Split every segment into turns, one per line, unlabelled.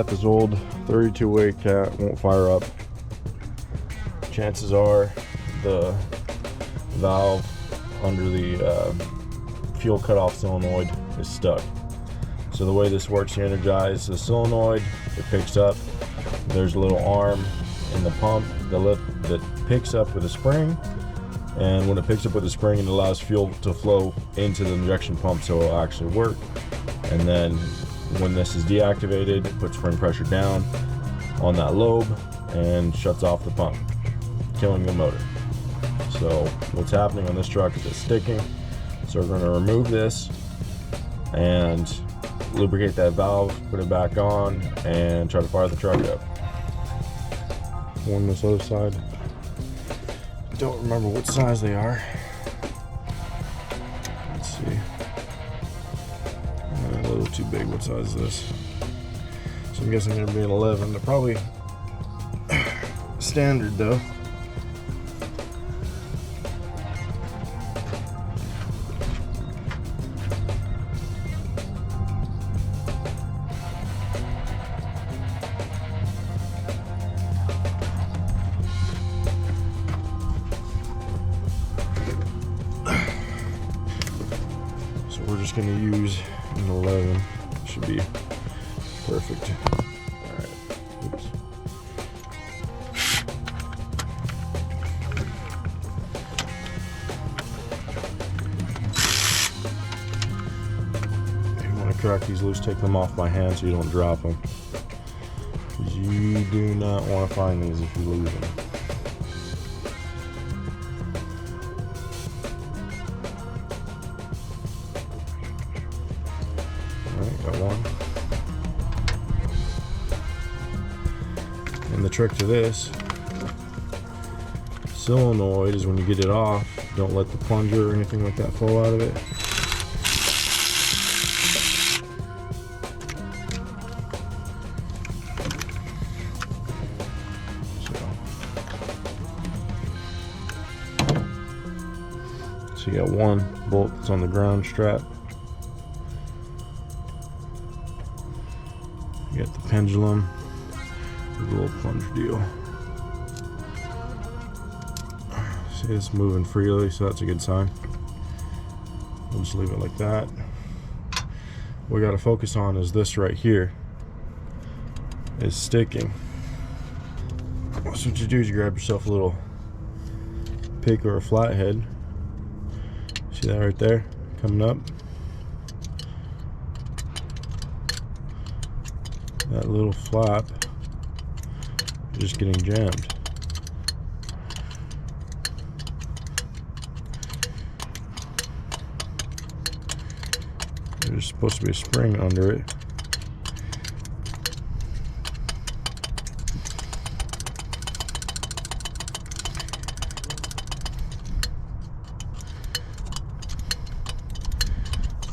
got this old 32 weight cat, won't fire up. Chances are the valve under the fuel cutoff solenoid is stuck. So the way this works, you energize the solenoid, it picks up. There's a little arm in the pump that picks up with a spring, and when it picks up with a spring, it allows fuel to flow into the injection pump so it'll actually work. And then when this is deactivated, it puts spring pressure down on that lobe and shuts off the pump, killing the motor. So what's happening on this truck is it's sticking. So we're going to remove this and lubricate that valve, put it back on, and try to fire the truck up. On this other side, don't remember what size they are. Let's see. A little too big. What size is this? So I'm guessing they're gonna be an 11. They're probably standard though. We're just going to use an 11. Should be perfect. Alright. Oops. If you want to crack these loose, take them off my hand so you don't drop them. Because you do not want to find these if you lose them. Got one. And the trick to this solenoid is when you get it off, don't let the plunger or anything like that fall out of it. So you got one bolt that's on the ground strap. You got the pendulum with a little plunger deal. See, it's moving freely, so that's a good sign. We'll just leave it like that. What we got to focus on is this right here is sticking. So what you do is you grab yourself a little pick or a flathead. See that right there coming up? That little flap is just getting jammed. There's supposed to be a spring under it.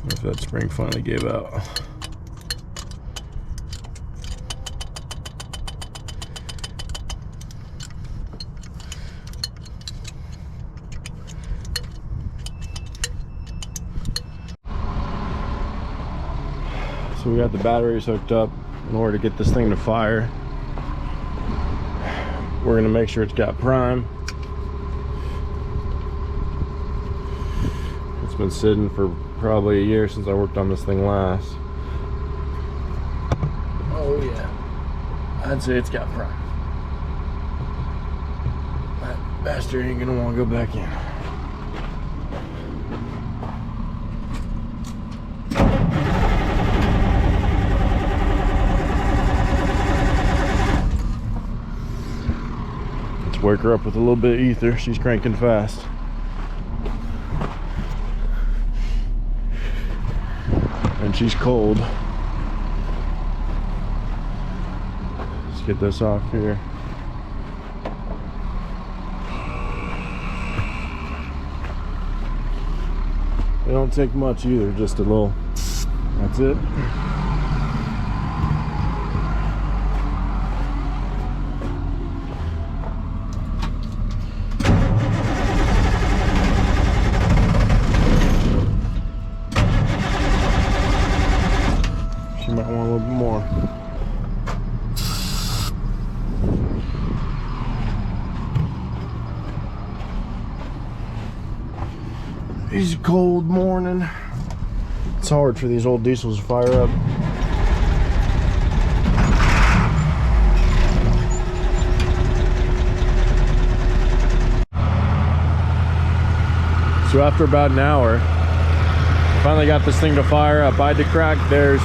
If that spring finally gave out. So we got the batteries hooked up. In order to get this thing to fire, we're going to make sure it's got prime. It's been sitting for probably a year since I worked on this thing last. Oh yeah, I'd say it's got prime. That bastard ain't gonna want to go back in. Let's wake her up with a little bit of ether. She's cranking fast. And she's cold. Let's get this off here. They don't take much either, just a little. That's it. She might want a little bit more. It's a cold morning. It's hard for these old diesels to fire up. So after about an hour, I finally got this thing to fire up. I had to crack, there's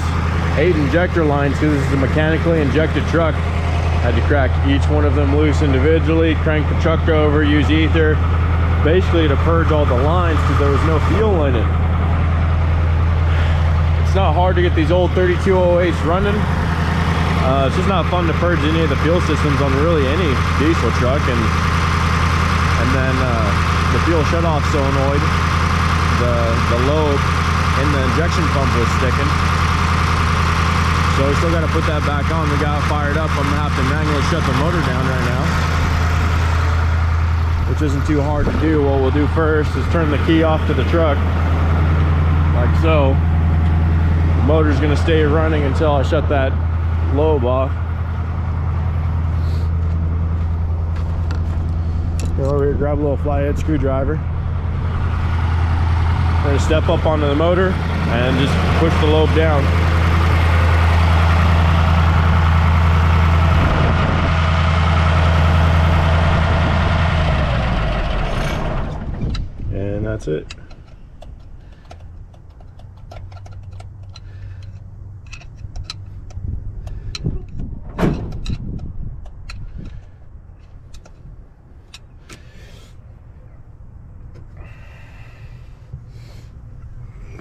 8 injector lines because this is a mechanically injected truck. I had to crack each one of them loose individually, crank the truck over, use ether, basically to purge all the lines because there was no fuel in it. It's not hard to get these old 3208s running. It's just not fun to purge any of the fuel systems on really any diesel truck. And then the fuel shutoff solenoid, the lobe in the injection pump was sticking. So we still got to put that back on. We got it fired up. I'm gonna have to manually shut the motor down right now, which isn't too hard to do. What we'll do first is turn the key off to the truck, like so. The motor's gonna stay running until I shut that lobe off. Go over here, grab a little flathead screwdriver. We're gonna step up onto the motor and just push the lobe down. And that's it.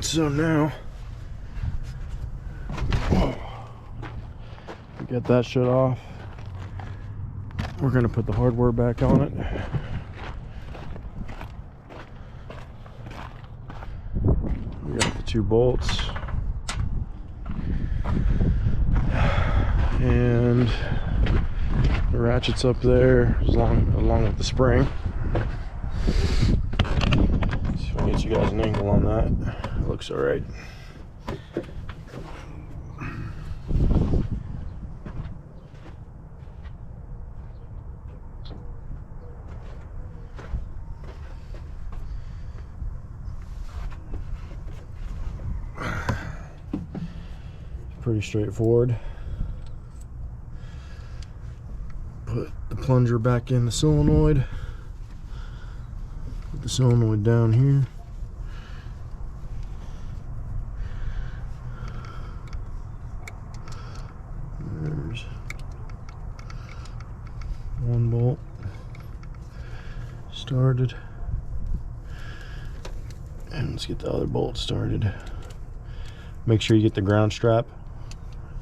So now, get that shut off. We're gonna put the hardware back on it. We got the 2 bolts. And the ratchet's up there along with the spring. See if I can get you guys an angle on that. Looks all right. Pretty straightforward. Put the plunger back in the solenoid. Put the solenoid down here. There's 1 bolt started, and let's get the other bolt started. Make sure you get the ground strap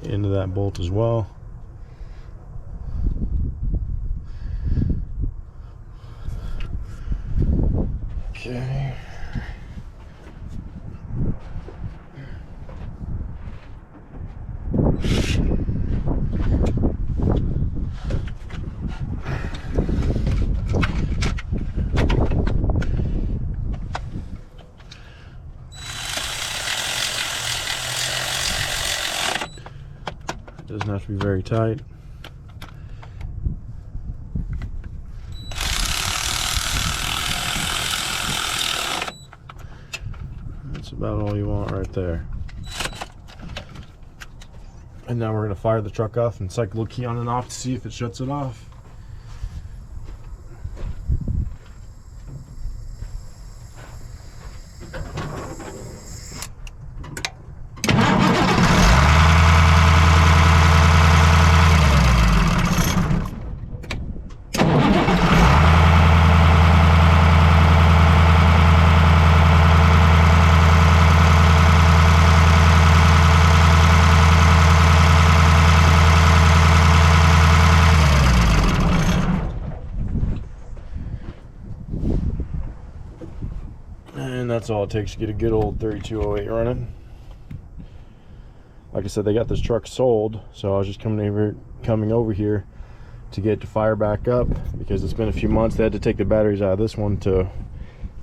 into that bolt as well. Okay. Doesn't have to be very tight. That's about all you want right there. And now we're going to fire the truck off and cycle the key on and off to see if it shuts it off. And that's all it takes to get a good old 3208 running. Like I said, they got this truck sold, so I was just coming over here to get it to fire back up because it's been a few months. They had to take the batteries out of this one to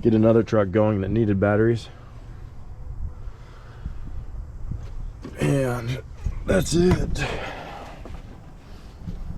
get another truck going that needed batteries. And that's it.